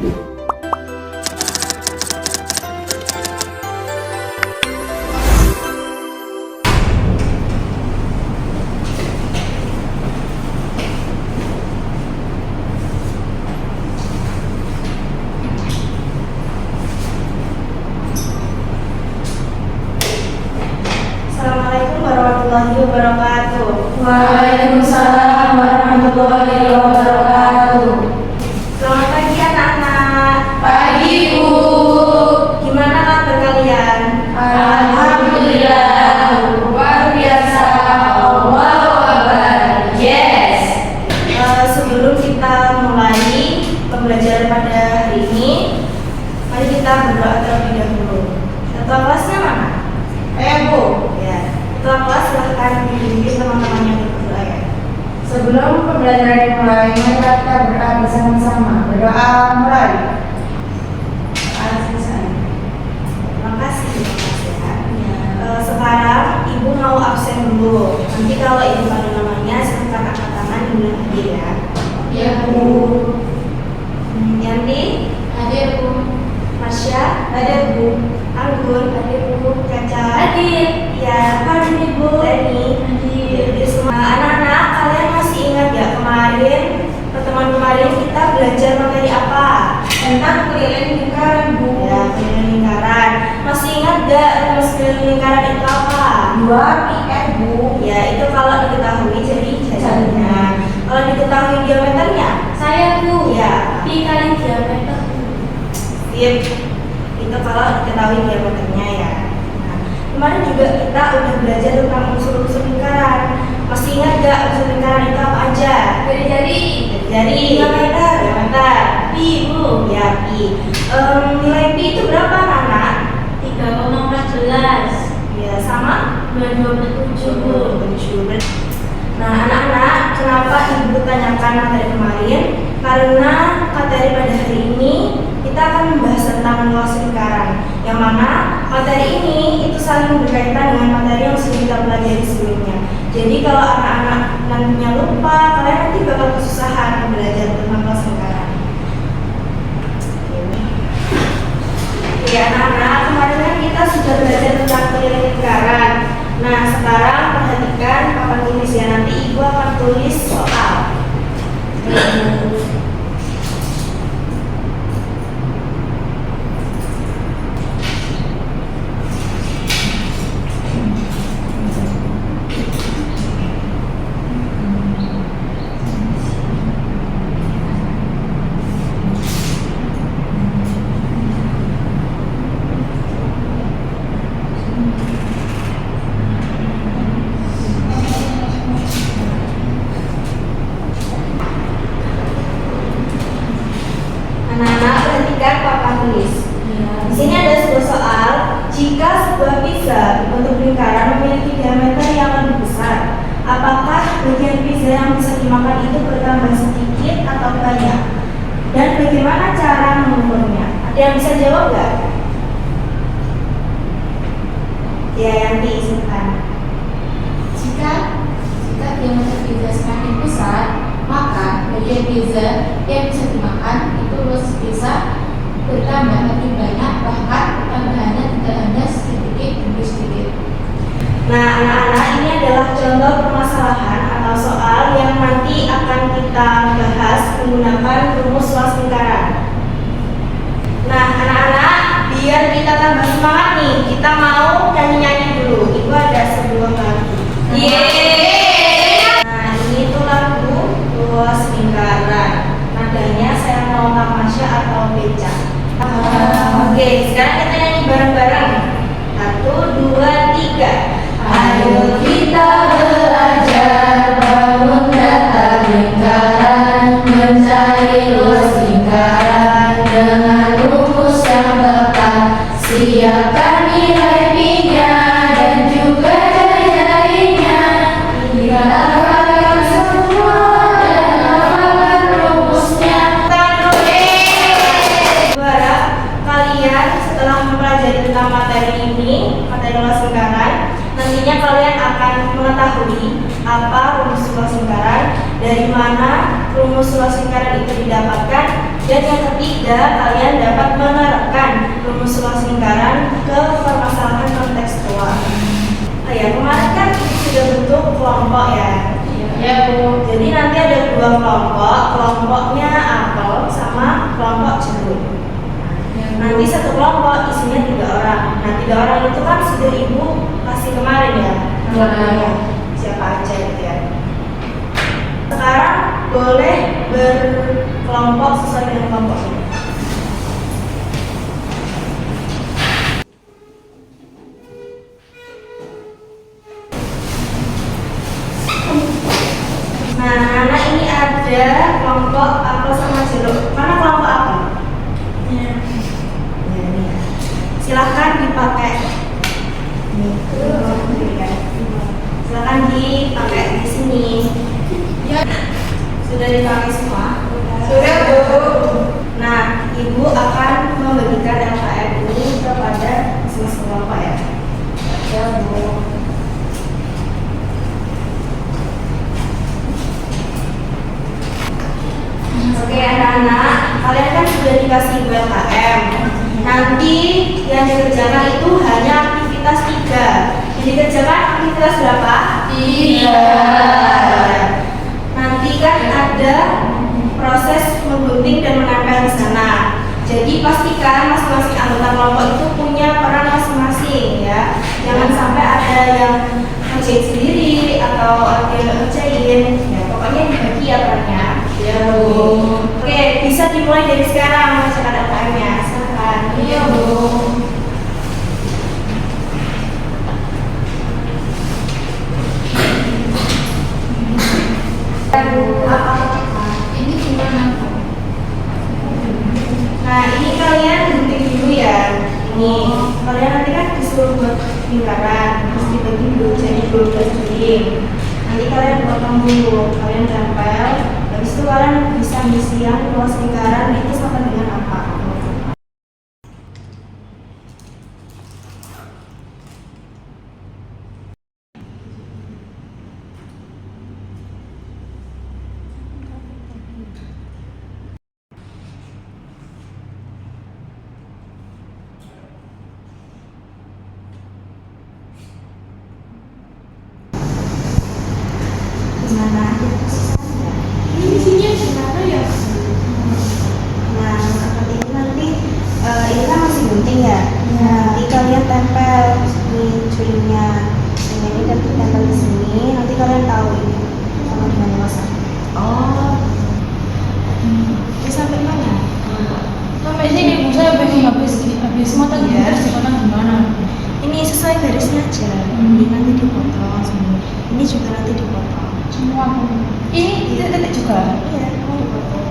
Assalamualaikum warahmatullahi wabarakatuh. Waalaikumsalam warahmatullahi wabarakatuh. Selamat pagi anak-anak. Pagi Bu. Gimana kabar kalian? Alhamdulillah luar biasa. Allahu Akbar. Yes. Sebelum kita mulai pembelajaran pada hari ini, mari kita berdoa terlebih dahulu. Ketua kelasnya mana? Bu. Ya. Ketua kelas silahkan dipimpin teman-temannya berdoa ya. Sebelum pembelajaran dimulai, mari kita berdoa bersama-sama. Berdoa mulai. Terima kasih ya. Sekarang Ibu mau absen dulu. Nanti kalau Ibu panggil namanya, silahkan angkat tangan dibilang hadir ya. Ya Bu. Yanti, Hadir Bu. Masya, hadir Bu. Anggun, hadir Bu. Caca, Hadir. ya, hadir Ibu. Dani, hadir. Semua anak-anak, kalian masih ingat ya kemarin pertemuan kemarin kita belajar materi apa? Tentang keliling lingkaran Bu. Ya, keliling lingkaran. Masih ingat gak rumus keliling lingkaran itu apa? 2πr Bu. Ya, itu kalau diketahui jadi jajarnya. Kalau diketahui diameternya, Saya Bu. ya, Pi kali diameter. Sip. Itu kalau diketahui diameternya ya. Nah, kemarin juga kita udah belajar tentang unsur-unsur lingkaran. Masih ingat gak unsur lingkaran itu apa aja? Jari-jari. Jadi diameter, Pi Bu. ya pi. Nilai pi itu berapa anak? 3,14. Ya sama 227 Bu. 27. Nah anak-anak, kenapa ibu tanyakan materi kemarin? Karena materi pada hari ini kita akan membahas tentang luas lingkaran, yang mana materi ini itu saling berkaitan dengan materi yang sudah kita pelajari sebelumnya. Jadi kalau anak-anak nantinya lupa, kalian nanti bakal kesusahan belajar tentang luas lingkaran. Oke anak-anak, kemarin kan kita sudah belajar tentang keliling lingkaran. Nah sekarang perhatikan papan tulis ya, nanti ibu akan tulis soal. Anak-anak perhatikan papan tulis. Di sini ada sebuah soal. Jika sebuah pizza bentuk lingkaran memiliki diameter yang lebih besar, apakah bagian pizza yang bisa dimakan itu bertambah sedikit atau banyak? Dan bagaimana cara mengukurnya? Ada yang bisa jawab nggak? Ya, Yanti, silakan. Jika diameter pizza semakin besar, maka bagian pizza yang bisa dimakan itu bisa bertambah lebih banyak, bahkan pertambahannya tidak hanya sedikit demi sedikit. Nah, anak-anak, ini adalah contoh permasalahan atau soal yang nanti akan kita bahas menggunakan rumus luas lingkaran. Nah, anak-anak, biar kita tambah semangat nih, kita mau nyanyi-nyanyi dulu. Ibu ada sebuah lagu. Yeay! Nah, ini tuh lagu luas lingkaran. Nadanya saya mau tamasya atau becak. Oke, sekarang kita nyanyi bareng-bareng. 1, 2, 3. Ayo kita belajar bangun data lingkaran, mencari luas lingkaran dengan rumus yang tepat. Siapkan nilai pi-nya dan juga jari-jarinya. Kita hafalkan semua dan hafalkan rumusnya. Harap kalian setelah mempelajari tentang materi ini, materi luas lingkaran, nantinya kalian akan mengetahui apa rumus luas lingkaran, dari mana rumus luas lingkaran itu didapatkan, Dan yang ketiga, kalian dapat menerapkan rumus luas lingkaran ke permasalahan kontekstual. Oh ya, kemarin kan sudah bentuk kelompok ya. Ya, Bu. Jadi nanti ada dua kelompok, kelompoknya apel sama kelompok jeruk. Nanti satu kelompok isinya 3 orang. Nah, 3 orang itu kan sudah ibu kasih kemarin ya, namanya siapa aja gitu ya. Sekarang boleh berkelompok sesuai dengan kelompoknya. Nah, anak ini ada kelompok apel sama jeruk. Mana kelompok apel? Ya, ini. Silahkan dipakai. Silahkan dipakai di sini. Ya. Sudah dipakai semua? Sudah, Bu. Nah, ibu akan membagikan LKM ini kepada masing-masing kelompok ya. Ya, Bu. Oke anak-anak, kalian kan sudah dikasih LKM. Nanti yang dikerjakan itu hanya aktivitas 3. Yang dikerjakan aktivitas berapa? 3. Nanti kan ada proses menggunting dan menempel di sana. Jadi pastikan masing-masing anggota kelompok itu punya peran masing-masing ya. Jangan sampai ada yang ngerjain sendiri atau ada yang nggak ngerjain. Ya, pokoknya dibagi ya perannya. Ya, Bu. Oke, bisa dimulai dari sekarang mengerjakan LKM-nya. Silakan. Iya, Bu. Ini gimana, Bu? Nah, ini kalian gunting dulu ya. Ini kalian nanti kan disuruh buat lingkaran, terus dibagi dulu jadi 12 ring. Nanti kalian potong dulu, kalian tempel. Habis itu kalian bisa ngisi yang luas lingkaran itu sama dengan apa? Gimana aja susahnya? Ini isinya gimana ya? Nah, seperti ini nanti ini kan masih gunting ya. Nanti kalian tempel di curingnya. Yang ini dan tempel di sini. Nanti kalian tahu ini sama dengan luasannya. Oh. Ini sampai mana? Sampai sini, Bu. Saya pengen habis matang Iya. terus dipotong gimana? Ini sesuai garisnya aja. Ini nanti dipotong semua. Ini juga nanti dipotong. Semua, Bu. Ini titik-titik juga. Iya, mau dipotong.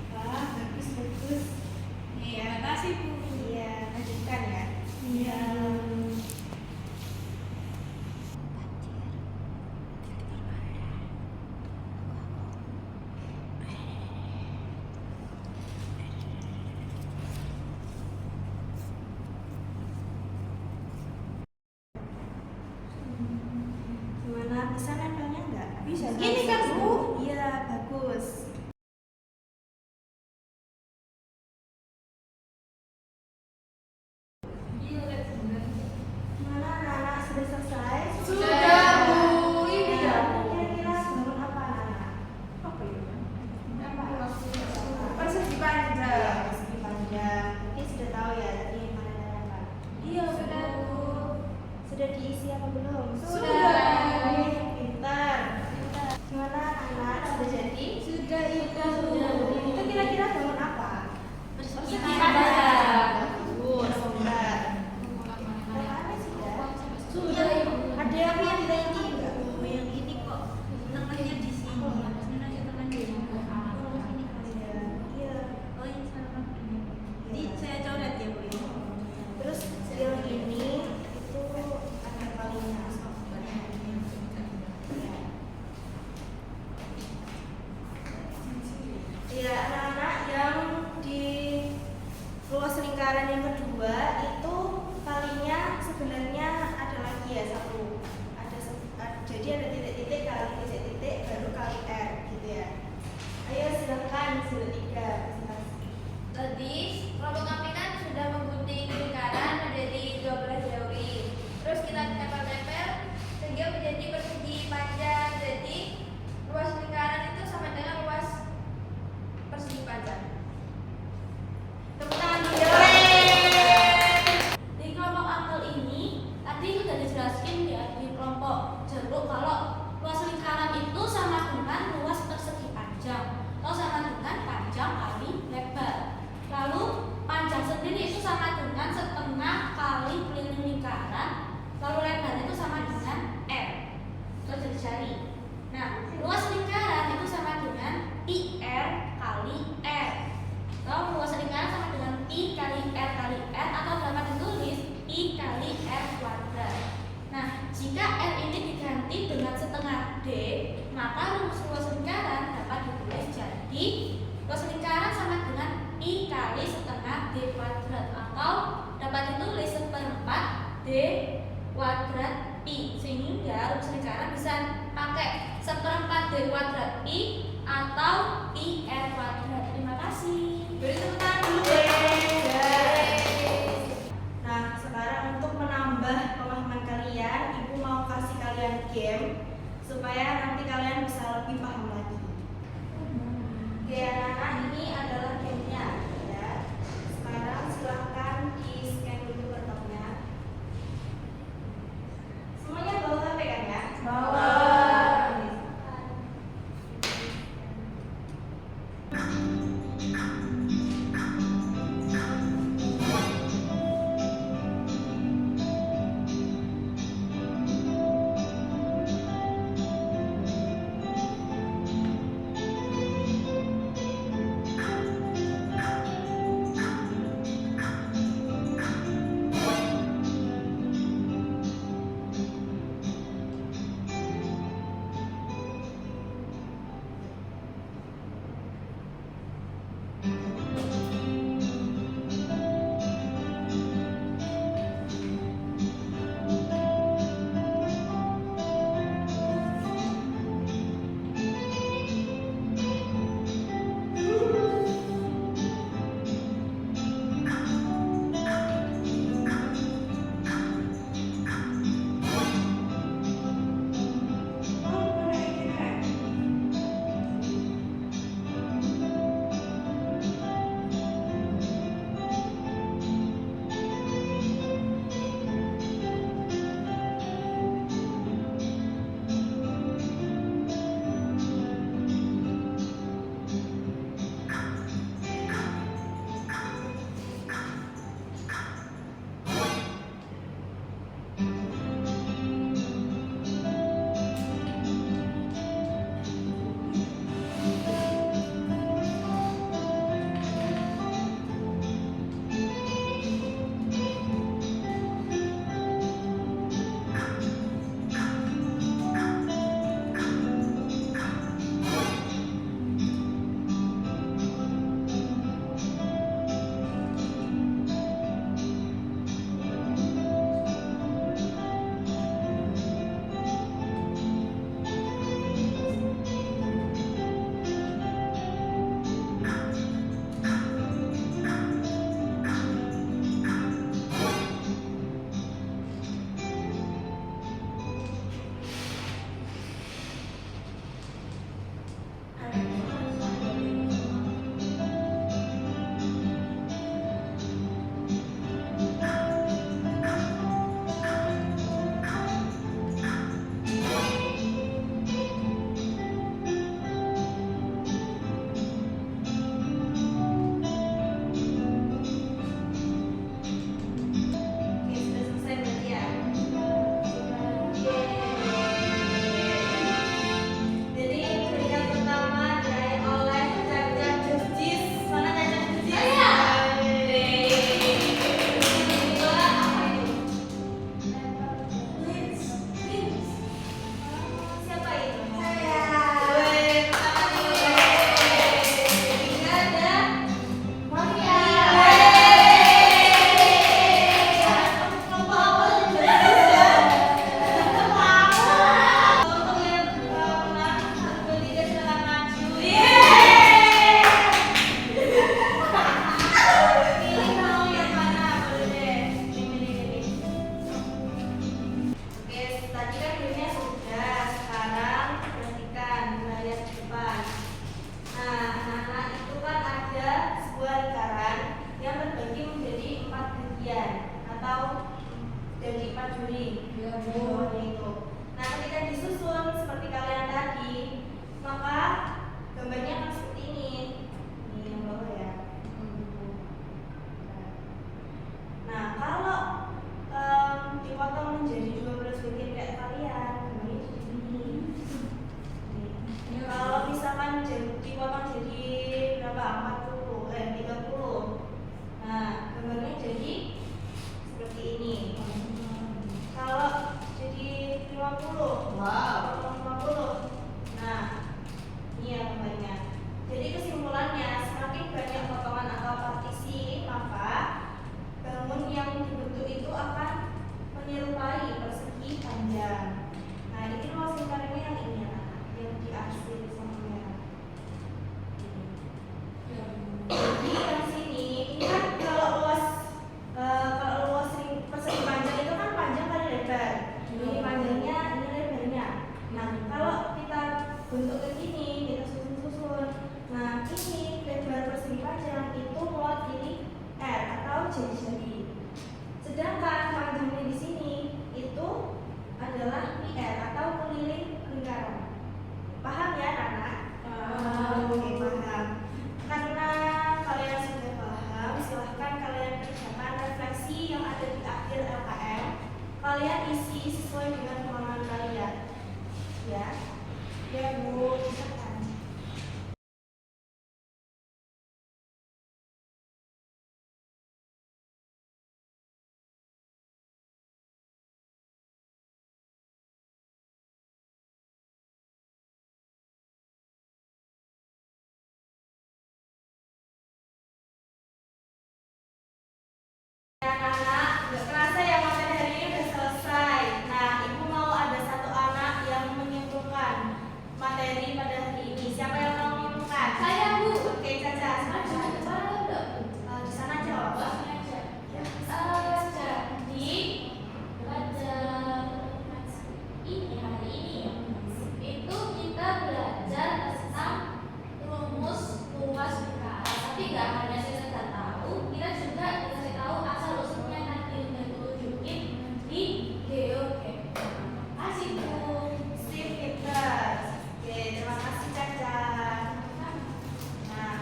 Wah, bagus. Iya, makasih, Bu. Iya, lanjutkan ya. Iya. Gimana? Bisa nempelnya enggak? Bisa. Gini kan, Bu? Iya, bagus. Gimana anak-anak sudah selesai? Sudah, Bu. Ini Iya. ya, Bu. Kira-kira bangun apa anak-anak? Apa ya? Persegi panjang. Persegi panjang. Mungkin sudah tahu ya tadi mana dan apa. Iya, sudah, Bu. Sudah diisi apa belum? Sudah. Pintar. Gimana anak-anak sudah jadi? Sudah, Ibu. Itu kira-kira bangun apa? Persegi panjang. Bagus. Pintar. Apaan sudah? Sudah, Ibu. Ada yang ini enggak? Yang ini kok tengahnya di sini. Harusnya nanti tengahnya di Iya. lingkaran yang kedua itu kalinya sebenarnya ada lagi ya satu. Jadi ada titik-titik kali titik-titik baru kali R gitu ya. Ayo silakan sudut 3. Tadi kelompok kami kan sudah menggunting lingkaran menjadi 12 teori. Terus kita tempel-tempel sehingga menjadi persegi panjang. Jadi luas lingkaran itu sama dengan luas persegi panjang. Tepuk tangan dulu. Di kelompok apel ini tadi sudah dijelaskan di kelompok jeruk kalau luas lingkaran itu sama dengan luas persegi panjang atau sama dengan panjang kali lebar. Lalu panjang sendiri itu sama dengan setengah kali keliling lingkaran. Lalu lebar itu sama dengan R. Itu jadi cari. Nah, luas lingkaran itu sama dengan IR kali R. Atau luas lingkaran sama dengan I kali R kali R atau dapat ditulis I kali R kuadrat. Nah, jika R ini diganti dengan setengah D, maka rumus luas lingkaran dapat ditulis jadi luas lingkaran sama dengan I kali setengah D kuadrat atau dapat ditulis seperempat D kuadrat I, sehingga rumus lingkaran bisa pakai seperempat D kuadrat I atau IR kuadrat. Terima kasih. Beri tepuk tangan dulu. Nah, sekarang untuk menambah pemahaman kalian, Ibu mau kasih kalian game supaya nanti kalian bisa lebih paham lagi. Oke, anak-anak, ini adalah gamenya ya. Sekarang silahkan di-scan dulu bertanya. Semuanya bawa HP kan ya? Bawa. Anak-anak, nggak kerasa ya materi hari ini udah selesai. Nah, Ibu mau ada satu anak yang menyimpulkan materi pada hari ini. Siapa yang mau menyimpulkan? Saya, Bu. Oke, Caca. Maju ke depan atau enggak? Di sana aja, Oh, Pak. sini aja. Jadi pada ini hari ini itu kita belajar tentang rumus luas lingkaran. Tapi nggak hanya sekedar tahu, kita juga dikasih tahu asal usulnya nanti udah tunjukin di GeoGebra. Kasih Bu. Steve Peter. Oke, terima kasih Caca. Nah,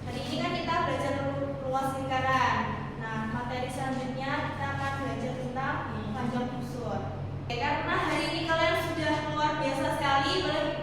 hari ini kan kita belajar luas lingkaran. Nah, materi selanjutnya kita akan belajar tentang panjang busur. Oke, karena hari ini kalian sudah luar biasa sekali, boleh